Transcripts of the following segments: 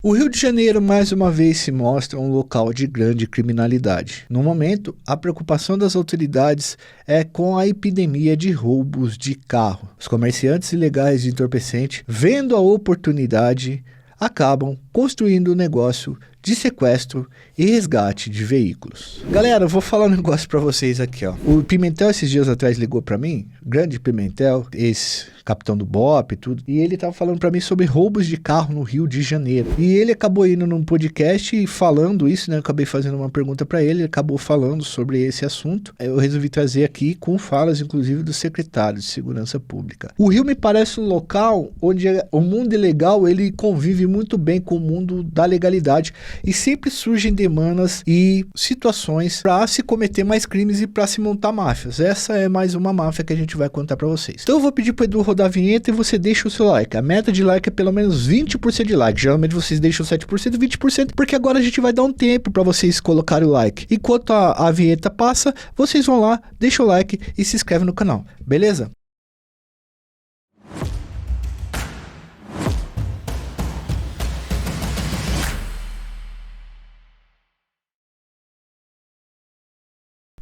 O Rio de Janeiro mais uma vez se mostra um local de grande criminalidade. No momento, a preocupação das autoridades é com a epidemia de roubos de carro. Os comerciantes ilegais de entorpecente, vendo a oportunidade, acabam construindo um negócio de sequestro e resgate de veículos. Galera, eu vou falar um negócio pra vocês aqui, ó. O Pimentel esses dias atrás ligou pra mim, grande Pimentel, ex-capitão do BOPE e tudo, e ele tava falando pra mim sobre roubos de carro no Rio de Janeiro. E ele acabou indo num podcast e falando isso, né? Eu acabei fazendo uma pergunta pra ele, ele acabou falando sobre esse assunto. Eu resolvi trazer aqui com falas, inclusive, do secretário de Segurança Pública. O Rio me parece um local onde o mundo ilegal, ele convive muito bem com o mundo da legalidade. E sempre surgem demandas e situações para se cometer mais crimes e para se montar máfias. Essa é mais uma máfia que a gente vai contar para vocês. Então eu vou pedir para o Edu rodar a vinheta e você deixa o seu like. A meta de like é pelo menos 20% de like. Geralmente vocês deixam 7%, 20%, porque agora a gente vai dar um tempo para vocês colocarem o like. Enquanto a vinheta passa, vocês vão lá, deixam o like e se inscrevem no canal. Beleza?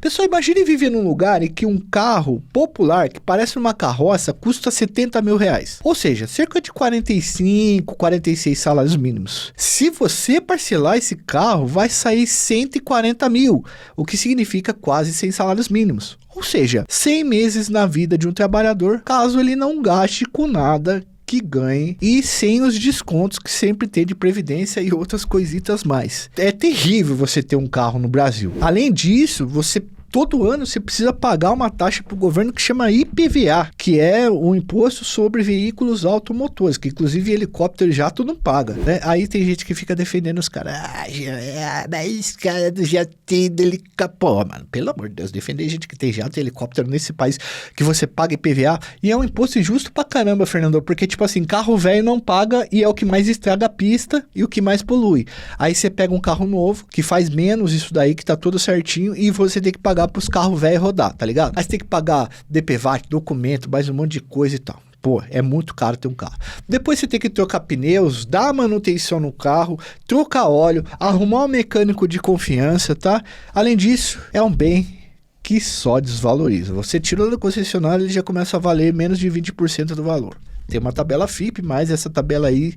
Pessoal, imagine viver num lugar em que um carro popular, que parece uma carroça, custa 70 mil reais. Ou seja, cerca de 45, 46 salários mínimos. Se você parcelar esse carro, vai sair 140 mil, o que significa quase 100 salários mínimos. Ou seja, 100 meses na vida de um trabalhador, caso ele não gaste com nada que ganhe e sem os descontos que sempre tem de previdência e outras coisitas mais. É terrível você ter um carro no Brasil. Além disso, todo ano você precisa pagar uma taxa para o governo que chama IPVA, que é o Imposto sobre Veículos Automotores, que inclusive helicóptero e jato não paga, né? Aí tem gente que fica defendendo os caras. Mas cara do jato tem helicóptero. Pô, mano, pelo amor de Deus, defender gente que tem jato e helicóptero nesse país que você paga IPVA, e é um imposto injusto pra caramba, Fernando, porque tipo assim, carro velho não paga e é o que mais estraga a pista e o que mais polui. Aí você pega um carro novo, que faz menos isso daí, que tá tudo certinho, e você tem que pagar para os carros velhos rodar, tá ligado? Aí você tem que pagar DPVAT, documento, mais um monte de coisa e tal. Pô, é muito caro ter um carro. Depois você tem que trocar pneus, dar manutenção no carro, trocar óleo, arrumar um mecânico de confiança, tá? Além disso, é um bem que só desvaloriza. Você tirou da concessionária, ele já começa a valer menos de 20% do valor. Tem uma tabela FIP, mas essa tabela aí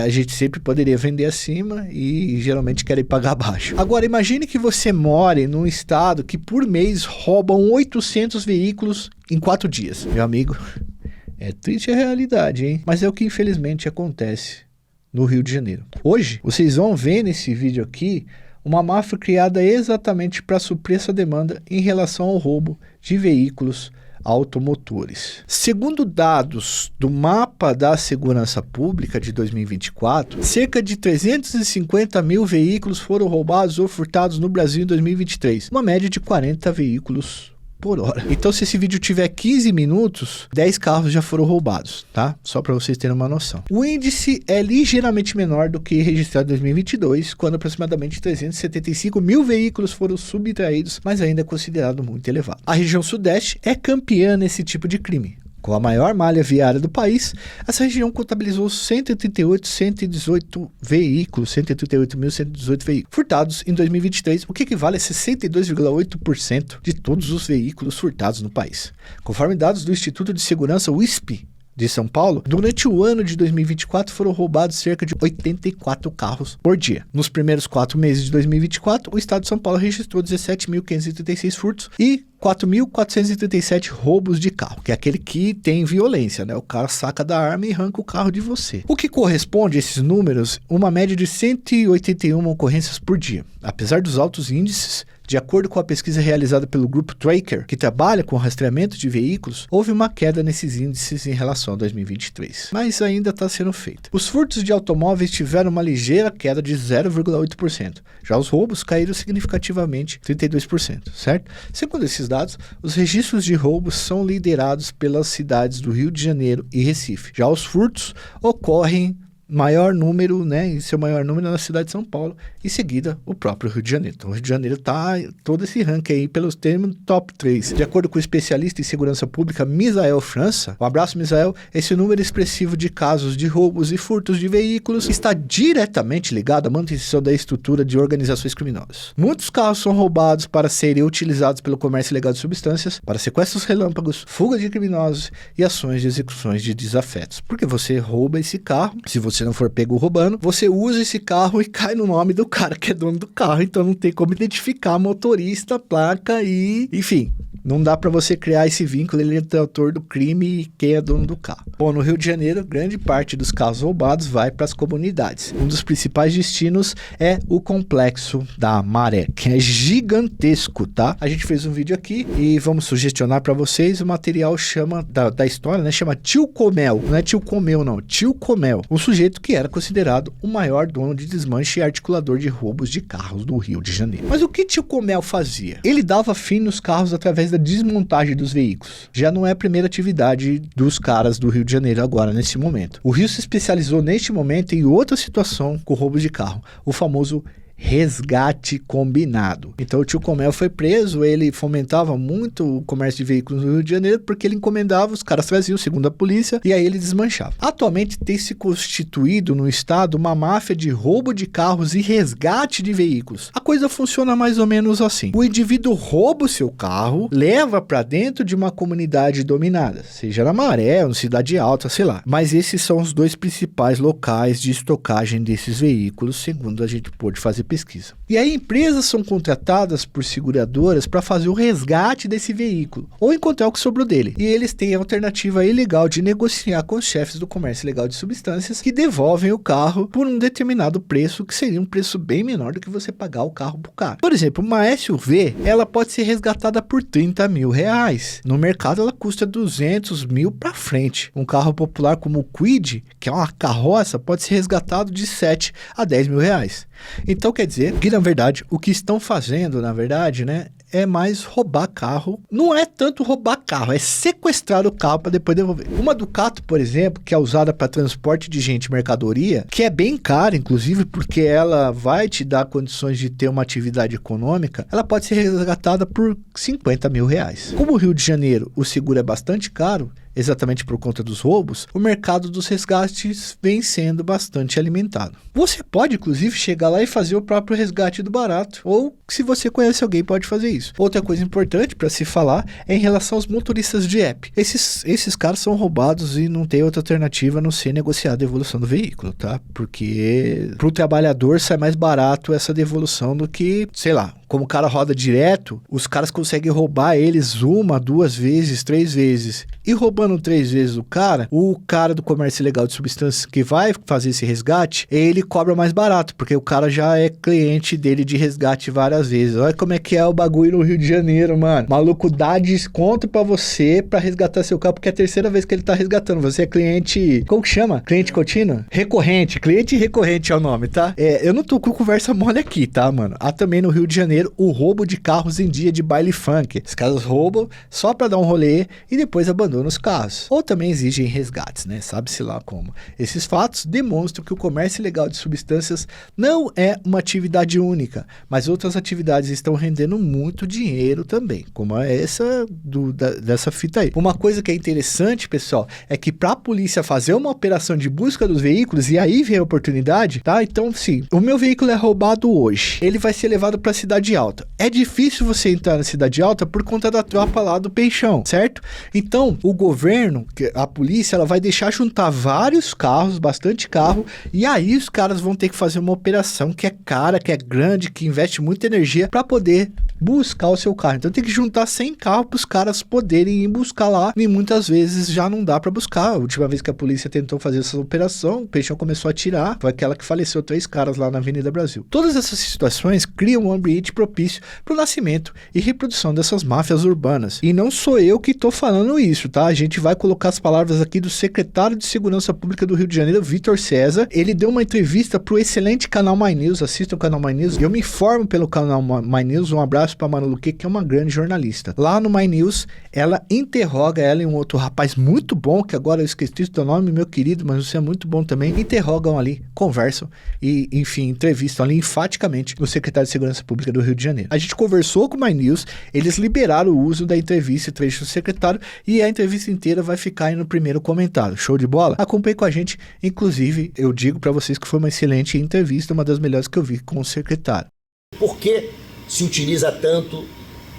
a gente sempre poderia vender acima e geralmente querem pagar abaixo. Agora, imagine que você more num estado que por mês roubam 800 veículos em 4 dias. Meu amigo, é triste a realidade, hein? Mas é o que infelizmente acontece no Rio de Janeiro. Hoje, vocês vão ver nesse vídeo aqui uma máfia criada exatamente para suprir essa demanda em relação ao roubo de veículos automotores. Segundo dados do Mapa da Segurança Pública de 2024, cerca de 350 mil veículos foram roubados ou furtados no Brasil em 2023, uma média de 40 veículos por hora. Então, se esse vídeo tiver 15 minutos, 10 carros já foram roubados, tá? Só para vocês terem uma noção. O índice é ligeiramente menor do que registrado em 2022, quando aproximadamente 375 mil veículos foram subtraídos, mas ainda é considerado muito elevado. A região sudeste é campeã nesse tipo de crime. Com a maior malha viária do país, essa região contabilizou 138.118 veículos furtados em 2023, o que equivale a 62,8% de todos os veículos furtados no país. Conforme dados do Instituto de Segurança USP de São Paulo, durante o ano de 2024 foram roubados cerca de 84 carros por dia. Nos primeiros 4 meses de 2024, o estado de São Paulo registrou 17.536 furtos e 4.437 roubos de carro, que é aquele que tem violência, né? O cara saca da arma e arranca o carro de você. O que corresponde a esses números, uma média de 181 ocorrências por dia. Apesar dos altos índices, de acordo com a pesquisa realizada pelo grupo Tracker, que trabalha com rastreamento de veículos, houve uma queda nesses índices em relação a 2023, mas ainda está sendo feita. Os furtos de automóveis tiveram uma ligeira queda de 0,8%, já os roubos caíram significativamente 32%, certo? Segundo esses dados, os registros de roubos são liderados pelas cidades do Rio de Janeiro e Recife. Já os furtos ocorrem maior número, né, em seu maior número na cidade de São Paulo, em seguida o próprio Rio de Janeiro. Então o Rio de Janeiro tá todo esse ranking aí pelos termos top 3. De acordo com o especialista em segurança pública Misael França, um abraço Misael, esse número expressivo de casos de roubos e furtos de veículos está diretamente ligado à manutenção da estrutura de organizações criminosas. Muitos carros são roubados para serem utilizados pelo comércio ilegal de substâncias, para sequestros relâmpagos, fugas de criminosos e ações de execuções de desafetos. Porque você rouba esse carro, se você não for pego roubando, você usa esse carro e cai no nome do cara que é dono do carro, então não tem como identificar motorista, placa e... enfim... não dá para você criar esse vínculo entre o autor do crime e quem é dono do carro. Bom, no Rio de Janeiro, grande parte dos carros roubados vai para as comunidades. Um dos principais destinos é o Complexo da Maré, que é gigantesco, tá? A gente fez um vídeo aqui e vamos sugestionar para vocês. O material chama, da história, né? Chama Tio Comel. Não é Tio Comel, não. Tio Comel. Um sujeito que era considerado o maior dono de desmanche e articulador de roubos de carros do Rio de Janeiro. Mas o que Tio Comel fazia? Ele dava fim nos carros através da desmontagem dos veículos. Já não é a primeira atividade dos caras do Rio de Janeiro agora, nesse momento. O Rio se especializou neste momento em outra situação com roubo de carro, o famoso resgate combinado. Então o Tio Comel foi preso, ele fomentava muito o comércio de veículos no Rio de Janeiro porque ele encomendava, os caras traziam, segundo a polícia, e aí ele desmanchava. Atualmente tem se constituído no estado uma máfia de roubo de carros e resgate de veículos. A coisa funciona mais ou menos assim. O indivíduo rouba o seu carro, leva para dentro de uma comunidade dominada, seja na Maré ou na Cidade Alta, sei lá. Mas esses são os dois principais locais de estocagem desses veículos, segundo a gente pôde fazer pesquisa. E aí empresas são contratadas por seguradoras para fazer o resgate desse veículo ou encontrar o que sobrou dele. E eles têm a alternativa ilegal de negociar com os chefes do comércio ilegal de substâncias que devolvem o carro por um determinado preço, que seria um preço bem menor do que você pagar o carro pro cara. Por exemplo, uma SUV, ela pode ser resgatada por 30 mil reais. No mercado ela custa 200 mil para frente. Um carro popular como o Kwid, que é uma carroça, pode ser resgatado de 7 a 10 mil reais. Então quer dizer que, na verdade, o que estão fazendo, na verdade, né, é mais roubar carro. Não é tanto roubar carro, é sequestrar o carro para depois devolver. Uma Ducato, por exemplo, que é usada para transporte de gente e mercadoria, que é bem cara, inclusive, porque ela vai te dar condições de ter uma atividade econômica, ela pode ser resgatada por 50 mil reais. Como o Rio de Janeiro, o seguro é bastante caro, exatamente por conta dos roubos, o mercado dos resgates vem sendo bastante alimentado. Você pode, inclusive, chegar lá e fazer o próprio resgate do barato, ou se você conhece alguém, pode fazer isso. Outra coisa importante para se falar é em relação aos motoristas de app. Esses caras são roubados e não tem outra alternativa a não ser negociar a devolução do veículo, tá? Porque pro trabalhador sai mais barato essa devolução do que, sei lá, como o cara roda direto, os caras conseguem roubar eles 1, 2 vezes, 3 vezes. E roubando 3 vezes o cara do comércio ilegal de substâncias que vai fazer esse resgate, ele cobra mais barato, porque o cara já é cliente dele de resgate várias vezes. Olha como é que é o bagulho no Rio de Janeiro, mano. Maluco dá desconto pra você pra resgatar seu carro, porque é a terceira vez que ele tá resgatando. Você é cliente, como que chama? Cliente contínuo? Recorrente. Cliente recorrente é o nome, tá? Eu não tô com conversa mole aqui, tá, mano? Há também no Rio de Janeiro o roubo de carros em dia de baile funk. Os caras roubam só para dar um rolê e depois abandonam os carros. Ou também exigem resgates, né? Sabe-se lá como. Esses fatos demonstram que o comércio ilegal de substâncias não é uma atividade única, mas outras atividades estão rendendo muito dinheiro também, como essa dessa fita aí. Uma coisa que é interessante, pessoal, é que para a polícia fazer uma operação de busca dos veículos, e aí vem a oportunidade, tá? Então, sim, o meu veículo é roubado hoje. Ele vai ser levado para a cidade alta. É difícil você entrar na cidade alta por conta da tropa lá do Peixão, certo? Então, o governo, a polícia, ela vai deixar juntar vários carros, bastante carro, e aí os caras vão ter que fazer uma operação que é cara, que é grande, que investe muita energia para poder buscar o seu carro. Então tem que juntar 100 carros para os caras poderem ir buscar lá, e muitas vezes já não dá para buscar. A última vez que a polícia tentou fazer essa operação, o Peixão começou a atirar, foi aquela que faleceu 3 caras lá na Avenida Brasil. Todas essas situações criam um ambiente propício para o nascimento e reprodução dessas máfias urbanas. E não sou eu que estou falando isso, tá? A gente vai colocar as palavras aqui do secretário de Segurança Pública do Rio de Janeiro, Vitor César. Ele deu uma entrevista para o excelente canal My News, assista o canal My News. Eu me informo pelo canal My News, um abraço para Manu Luque, que é uma grande jornalista. Lá no My News, ela interroga ela e um outro rapaz muito bom, que agora eu esqueci o teu nome, meu querido, mas você é muito bom também. Interrogam ali, conversam e, enfim, entrevistam ali enfaticamente o secretário de Segurança Pública do Rio de Janeiro. A gente conversou com o My News, eles liberaram o uso da entrevista e trecho do secretário e a entrevista inteira vai ficar aí no primeiro comentário. Show de bola? Acompanhe com a gente, inclusive, eu digo para vocês que foi uma excelente entrevista, uma das melhores que eu vi com o secretário. Por que se utiliza tanto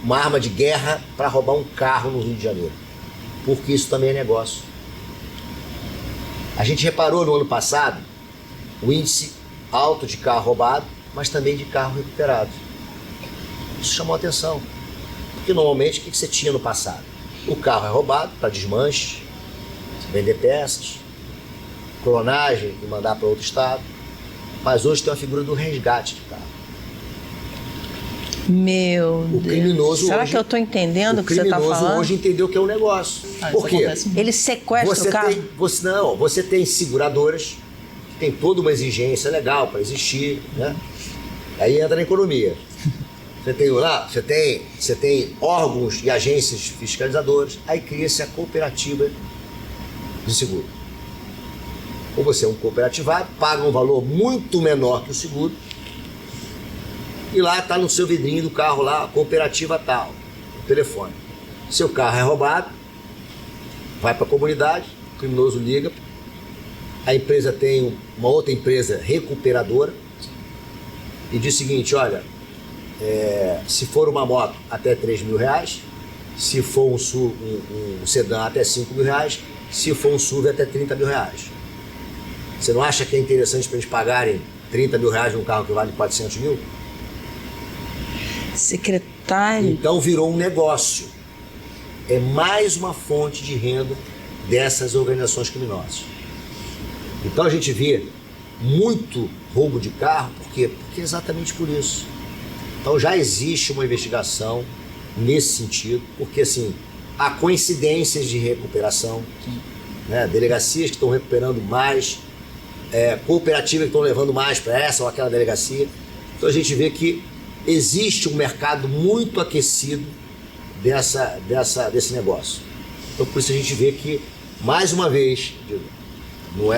uma arma de guerra para roubar um carro no Rio de Janeiro? Porque isso também é negócio. A gente reparou no ano passado o índice alto de carro roubado, mas também de carro recuperado. Isso chamou a atenção. Porque normalmente o que você tinha no passado? O carro é roubado para desmanche, vender peças, clonagem e mandar para outro estado. Mas hoje tem a figura do resgate de carro. Meu O criminoso Deus. Será hoje, que eu estou entendendo o que você está falando? O criminoso hoje entendeu que é um negócio. Por quê? Ele sequestra o carro? Você tem seguradoras que tem toda uma exigência legal para existir, né? Aí entra na economia. Você tem órgãos e agências fiscalizadoras, aí cria-se a cooperativa de seguro. Ou você é um cooperativado, paga um valor muito menor que o seguro, e lá está no seu vidrinho do carro lá, cooperativa tal, o telefone. Seu carro é roubado, vai para a comunidade, o criminoso liga, a empresa tem uma outra empresa recuperadora e diz o seguinte, olha, se for uma moto até R$3.000, se for um sedã até R$5.000, se for um SUV até R$30.000. Você não acha que é interessante para eles pagarem R$30.000 num carro que vale 400 mil? Secretário. Então virou um negócio. É mais uma fonte de renda dessas organizações criminosas. Então a gente vê muito roubo de carro, por quê? Porque é exatamente por isso. Então já existe uma investigação nesse sentido, porque assim, há coincidências de recuperação, né? Delegacias que estão recuperando mais, cooperativas que estão levando mais para essa ou aquela delegacia. Então a gente vê que existe um mercado muito aquecido desse negócio. Então por isso a gente vê que, mais uma vez,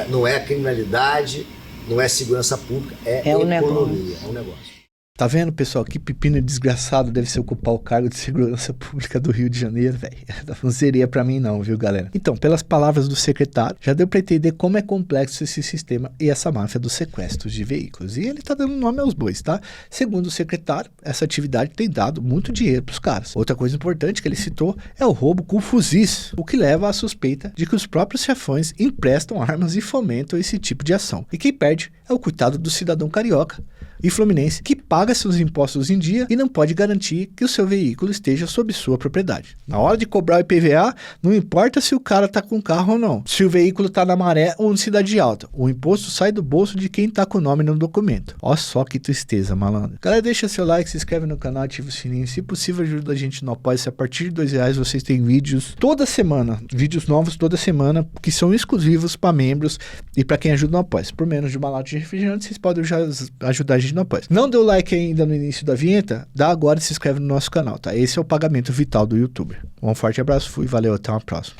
não é criminalidade, não é segurança pública, é economia, é um negócio. Tá vendo, pessoal? Que pepino desgraçado deve ser ocupar o cargo de segurança pública do Rio de Janeiro, velho. Não seria pra mim não, viu, galera? Então, pelas palavras do secretário, já deu pra entender como é complexo esse sistema e essa máfia dos sequestros de veículos. E ele tá dando nome aos bois, tá? Segundo o secretário, essa atividade tem dado muito dinheiro pros caras. Outra coisa importante que ele citou é o roubo com fuzis, o que leva à suspeita de que os próprios chefões emprestam armas e fomentam esse tipo de ação. E quem perde é o coitado do cidadão carioca e fluminense que paga seus impostos em dia e não pode garantir que o seu veículo esteja sob sua propriedade. Na hora de cobrar o IPVA, não importa se o cara tá com carro ou não, se o veículo tá na maré ou em cidade alta, o imposto sai do bolso de quem tá com o nome no documento. Ó só que tristeza, malandro. Galera, deixa seu like, se inscreve no canal, ativa o sininho, se possível ajuda a gente no Apoia-se. A partir de R$2 vocês têm vídeos toda semana, vídeos novos toda semana, que são exclusivos para membros e para quem ajuda no Apoia-se. Por menos de uma lata de refrigerante, vocês podem já ajudar a gente no Apoia-se. Não deu like ainda no início da vinheta? Dá agora e se inscreve no nosso canal, tá? Esse é o pagamento vital do YouTuber. Um forte abraço, fui, valeu, até uma próxima.